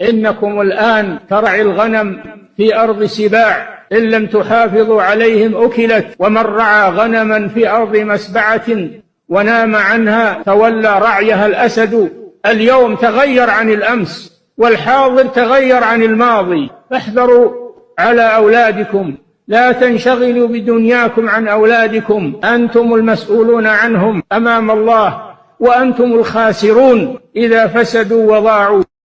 إنكم الآن ترعي الغنم في أرض سباع، إن لم تحافظوا عليهم أكلت. ومن رعى غنما في أرض مسبعة ونام عنها تولى رعيها الأسد. اليوم تغير عن الأمس، والحاضر تغير عن الماضي، فاحذروا على أولادكم، لا تنشغلوا بدنياكم عن أولادكم، أنتم المسؤولون عنهم أمام الله، وأنتم الخاسرون إذا فسدوا وضاعوا.